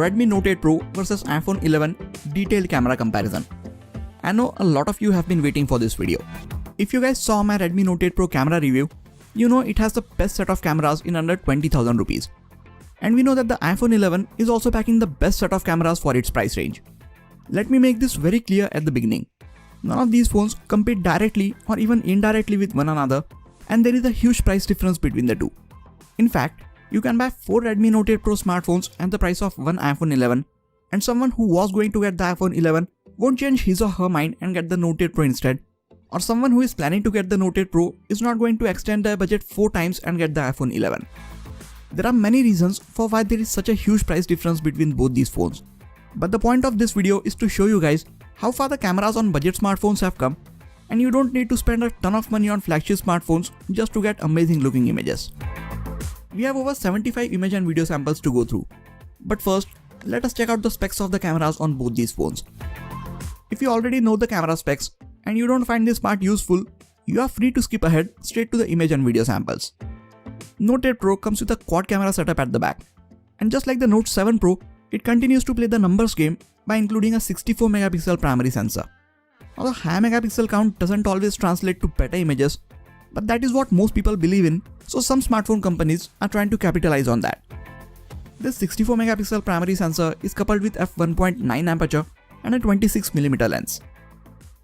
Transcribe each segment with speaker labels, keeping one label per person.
Speaker 1: Redmi Note 8 Pro versus iPhone 11 detailed camera comparison. I know a lot of you have been waiting for this video. If you guys saw my Redmi Note 8 Pro camera review, you know it has the best set of cameras in under 20,000 rupees. And we know that the iPhone 11 is also packing the best set of cameras for its price range. Let me make this very clear at the beginning. None of these phones compete directly or even indirectly with one another, and there is a huge price difference between the two. In fact, you can buy 4 Redmi Note 8 Pro smartphones at the price of one iPhone 11, and someone who was going to get the iPhone 11 won't change his or her mind and get the Note 8 Pro instead, or someone who is planning to get the Note 8 Pro is not going to extend their budget 4 times and get the iPhone 11. There are many reasons for why there is such a huge price difference between both these phones. But the point of this video is to show you guys how far the cameras on budget smartphones have come, and you don't need to spend a ton of money on flagship smartphones just to get amazing looking images. We have over 75 image and video samples to go through. But first, let us check out the specs of the cameras on both these phones. If you already know the camera specs and you don't find this part useful, you are free to skip ahead straight to the image and video samples. Note 8 Pro comes with a quad camera setup at the back, and just like the Note 7 Pro, it continues to play the numbers game by including a 64 megapixel primary sensor. Now the high megapixel count doesn't always translate to better images, but that is what most people believe in, so some smartphone companies are trying to capitalize on that. This 64 megapixel primary sensor is coupled with f1.9 aperture and a 26mm lens.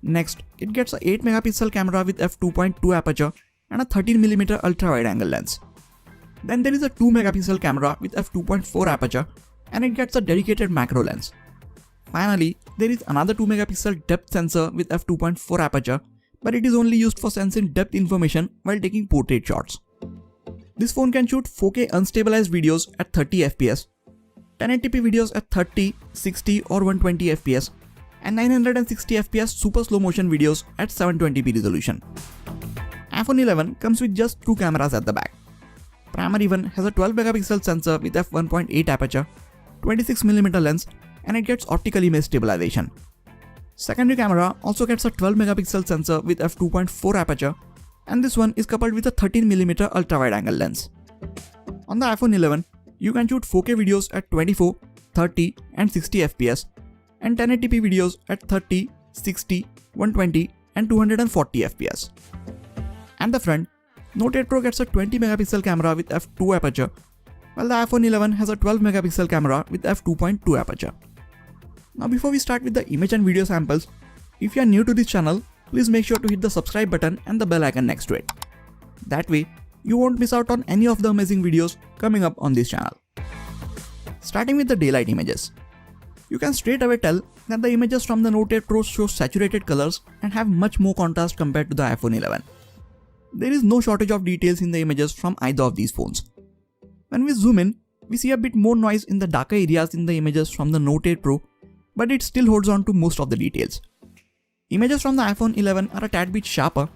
Speaker 1: Next, it gets a 8 megapixel camera with f2.2 aperture and a 13mm ultra wide angle lens. Then there is a 2 megapixel camera with f2.4 aperture and it gets a dedicated macro lens. Finally, there is another 2 megapixel depth sensor with f2.4 aperture, but it is only used for sensing depth information while taking portrait shots. This phone can shoot 4K unstabilized videos at 30 fps, 1080p videos at 30, 60 or 120 fps, and 960 fps super slow motion videos at 720p resolution. iPhone 11 comes with just 2 cameras at the back. Primary one has a 12 megapixel sensor with f1.8 aperture, 26mm lens, and it gets optical image stabilization. Secondary camera also gets a 12 megapixel sensor with f2.4 aperture, and this one is coupled with a 13mm ultra wide angle lens. On the iPhone 11, you can shoot 4K videos at 24, 30 and 60 fps, and 1080p videos at 30, 60, 120 and 240 fps. At the front, Note 8 Pro gets a 20 megapixel camera with f2 aperture, while the iPhone 11 has a 12 megapixel camera with f2.2 aperture. Now before we start with the image and video samples, if you are new to this channel, please make sure to hit the subscribe button and the bell icon next to it. That way, you won't miss out on any of the amazing videos coming up on this channel. Starting with the daylight images. You can straight away tell that the images from the Note 8 Pro show saturated colors and have much more contrast compared to the iPhone 11. There is no shortage of details in the images from either of these phones. When we zoom in, we see a bit more noise in the darker areas in the images from the Note 8 Pro, but it still holds on to most of the details. Images from the iPhone 11 are a tad bit sharper,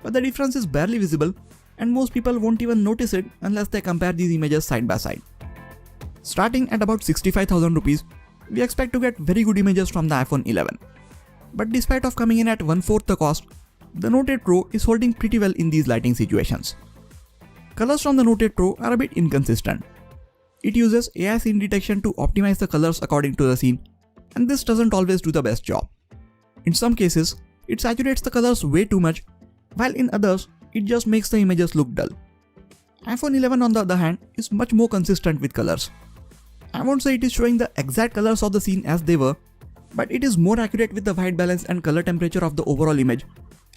Speaker 1: but the difference is barely visible and most people won't even notice it unless they compare these images side by side. Starting at about 65,000 rupees, we expect to get very good images from the iPhone 11. But despite of coming in at 1/4 the cost, the Note 8 Pro is holding pretty well in these lighting situations. Colors from the Note 8 Pro are a bit inconsistent. It uses AI scene detection to optimize the colors according to the scene, and this doesn't always do the best job. In some cases, it saturates the colors way too much, while in others, it just makes the images look dull. iPhone 11 on the other hand is much more consistent with colors. I won't say it is showing the exact colors of the scene as they were, but it is more accurate with the white balance and color temperature of the overall image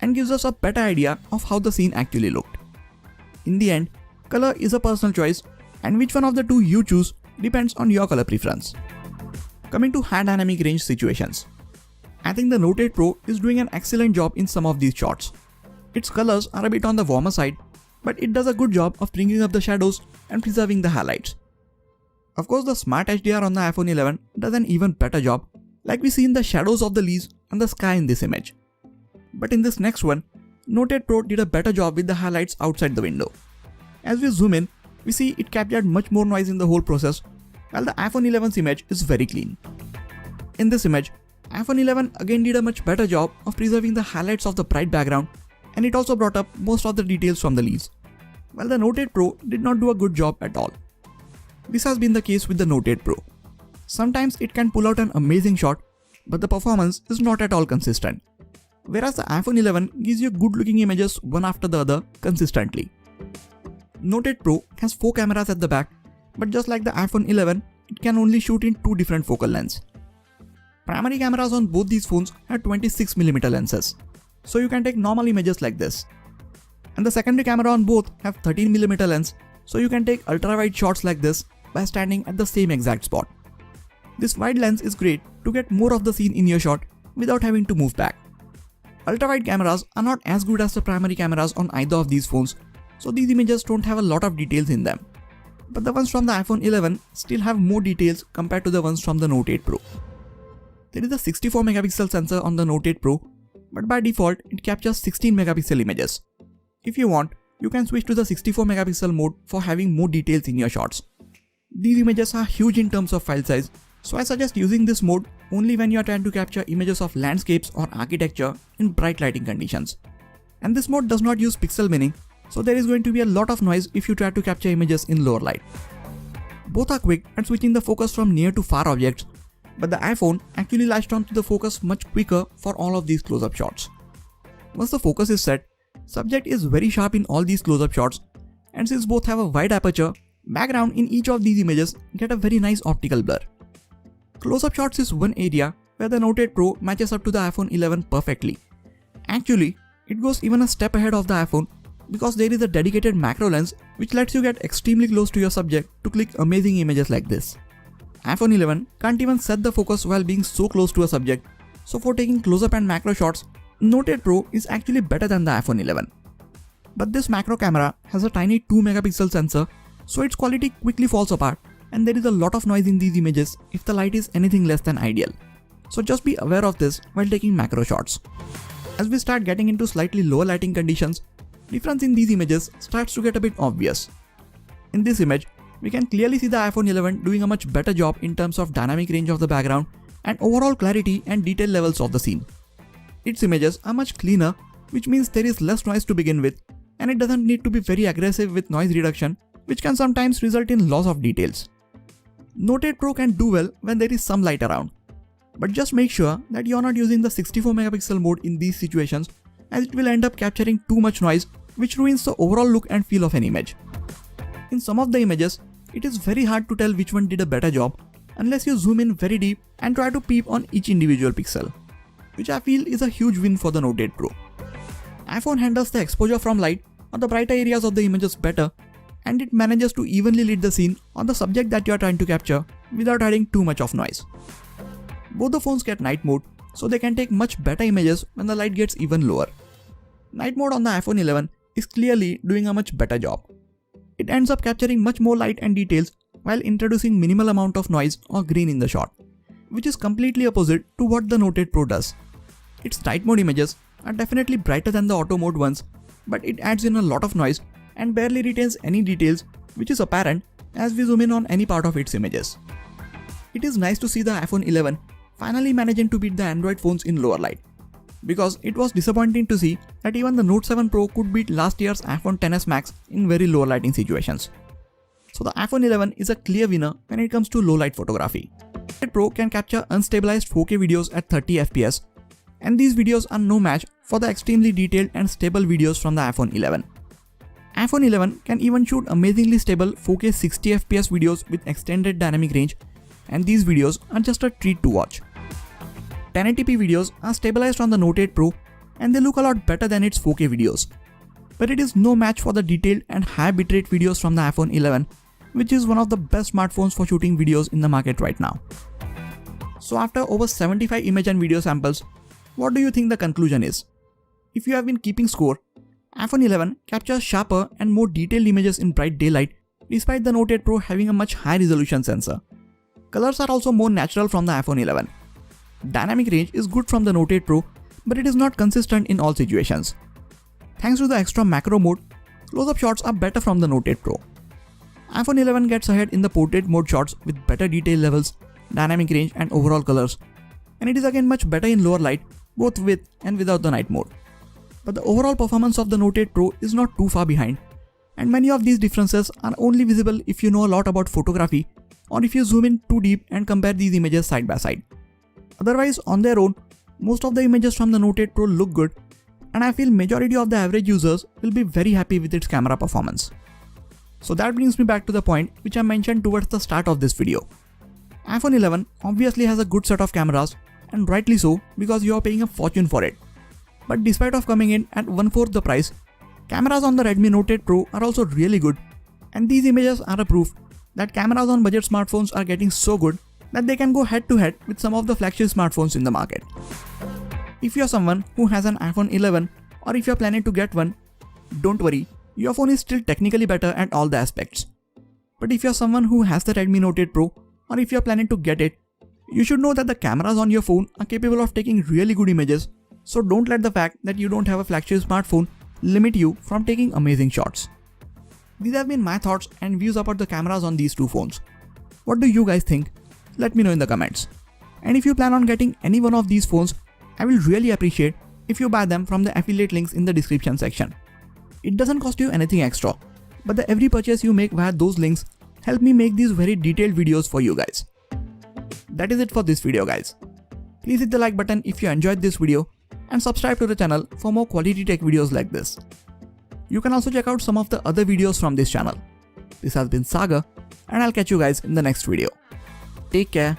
Speaker 1: and gives us a better idea of how the scene actually looked. In the end, color is a personal choice, and which one of the two you choose depends on your color preference. Coming to high dynamic range situations. I think the Note 8 Pro is doing an excellent job in some of these shots. Its colors are a bit on the warmer side, but it does a good job of bringing up the shadows and preserving the highlights. Of course, the Smart HDR on the iPhone 11 does an even better job, like we see in the shadows of the leaves and the sky in this image. But in this next one, Note 8 Pro did a better job with the highlights outside the window. As we zoom in, we see it captured much more noise in the whole process, while the iPhone 11's image is very clean. In this image, iPhone 11 again did a much better job of preserving the highlights of the bright background, and it also brought up most of the details from the leaves, while the Note 8 Pro did not do a good job at all. This has been the case with the Note 8 Pro. sometimes it can pull out an amazing shot, but the performance is not at all consistent. Whereas the iPhone 11 gives you good looking images one after the other consistently. Note 8 Pro has 4 cameras at the back, but just like the iPhone 11, it can only shoot in 2 different focal lengths. Primary cameras on both these phones have 26mm lenses, so you can take normal images like this. And the secondary camera on both have 13mm lens, so you can take ultra-wide shots like this by standing at the same exact spot. This wide lens is great to get more of the scene in your shot without having to move back. Ultra-wide cameras are not as good as the primary cameras on either of these phones, so these images don't have a lot of details in them. But the ones from the iPhone 11 still have more details compared to the ones from the Note 8 Pro. There is a 64MP sensor on the Note 8 Pro, but by default it captures 16MP images. If you want, you can switch to the 64MP mode for having more details in your shots. These images are huge in terms of file size, so I suggest using this mode only when you are trying to capture images of landscapes or architecture in bright lighting conditions. And this mode does not use pixel binning, so there is going to be a lot of noise if you try to capture images in lower light. Both are quick at switching the focus from near to far objects, but the iPhone actually latched on to the focus much quicker for all of these close-up shots. Once the focus is set, subject is very sharp in all these close-up shots, and since both have a wide aperture, background in each of these images get a very nice optical blur. Close-up shots is one area where the Note 8 Pro matches up to the iPhone 11 perfectly. Actually, it goes even a step ahead of the iPhone because there is a dedicated macro lens which lets you get extremely close to your subject to click amazing images like this. iPhone 11 can't even set the focus while being so close to a subject, so for taking close-up and macro shots, Note 8 Pro is actually better than the iPhone 11. But this macro camera has a tiny 2MP sensor, so its quality quickly falls apart and there is a lot of noise in these images if the light is anything less than ideal. So just be aware of this while taking macro shots. As we start getting into slightly lower lighting conditions, difference in these images starts to get a bit obvious. In this image, we can clearly see the iPhone 11 doing a much better job in terms of dynamic range of the background and overall clarity and detail levels of the scene. Its images are much cleaner, which means there is less noise to begin with, and it doesn't need to be very aggressive with noise reduction, which can sometimes result in loss of details. Note 8 Pro can do well when there is some light around, but just make sure that you are not using the 64MP mode in these situations, as it will end up capturing too much noise, which ruins the overall look and feel of an image. In some of the images, it is very hard to tell which one did a better job unless you zoom in very deep and try to peep on each individual pixel, which I feel is a huge win for the Note 8 Pro. iPhone handles the exposure from light or the brighter areas of the images better, and it manages to evenly lit the scene on the subject that you are trying to capture without adding too much of noise. Both the phones get night mode, so they can take much better images when the light gets even lower. Night mode on the iPhone 11 is clearly doing a much better job. It ends up capturing much more light and details while introducing minimal amount of noise or green in the shot, which is completely opposite to what the Note 8 Pro does. Its night mode images are definitely brighter than the auto mode ones, but it adds in a lot of noise and barely retains any details, which is apparent as we zoom in on any part of its images. It is nice to see the iPhone 11 finally managing to beat the Android phones in lower light, because it was disappointing to see that even the Note 7 Pro could beat last year's iPhone XS Max in very low lighting situations. So the iPhone 11 is a clear winner when it comes to low light photography. Note 8 Pro can capture unstabilized 4K videos at 30fps, and these videos are no match for the extremely detailed and stable videos from the iPhone 11. iPhone 11 can even shoot amazingly stable 4K 60fps videos with extended dynamic range, and these videos are just a treat to watch. 1080p videos are stabilized on the Note 8 Pro, and they look a lot better than its 4K videos. But it is no match for the detailed and high bitrate videos from the iPhone 11, which is one of the best smartphones for shooting videos in the market right now. So after over 75 image and video samples, what do you think the conclusion is? If you have been keeping score, iPhone 11 captures sharper and more detailed images in bright daylight despite the Note 8 Pro having a much high resolution sensor. Colors are also more natural from the iPhone 11. Dynamic range is good from the Note 8 Pro, but it is not consistent in all situations. Thanks to the extra macro mode, close-up shots are better from the Note 8 Pro. iPhone 11 gets ahead in the portrait mode shots with better detail levels, dynamic range and overall colors, and it is again much better in lower light, both with and without the night mode. But the overall performance of the Note 8 Pro is not too far behind, and many of these differences are only visible if you know a lot about photography or if you zoom in too deep and compare these images side by side. Otherwise, on their own, most of the images from the Note 8 Pro look good, and I feel majority of the average users will be very happy with its camera performance. So that brings me back to the point which I mentioned towards the start of this video. iPhone 11 obviously has a good set of cameras, and rightly so because you are paying a fortune for it. But despite of coming in at 1/4 the price, cameras on the Redmi Note 8 Pro are also really good, and these images are a proof that cameras on budget smartphones are getting so good that they can go head to head with some of the flagship smartphones in the market. If you are someone who has an iPhone 11 or if you are planning to get one, don't worry, your phone is still technically better at all the aspects. But if you are someone who has the Redmi Note 8 Pro or if you are planning to get it, you should know that the cameras on your phone are capable of taking really good images, so don't let the fact that you don't have a flagship smartphone limit you from taking amazing shots. These have been my thoughts and views about the cameras on these two phones. What do you guys think? Let me know in the comments. And if you plan on getting any one of these phones, I will really appreciate if you buy them from the affiliate links in the description section. It doesn't cost you anything extra, but the every purchase you make via those links help me make these very detailed videos for you guys. That is it for this video guys. Please hit the like button if you enjoyed this video and subscribe to the channel for more quality tech videos like this. You can also check out some of the other videos from this channel. This has been Sagar, and I'll catch you guys in the next video. Take care.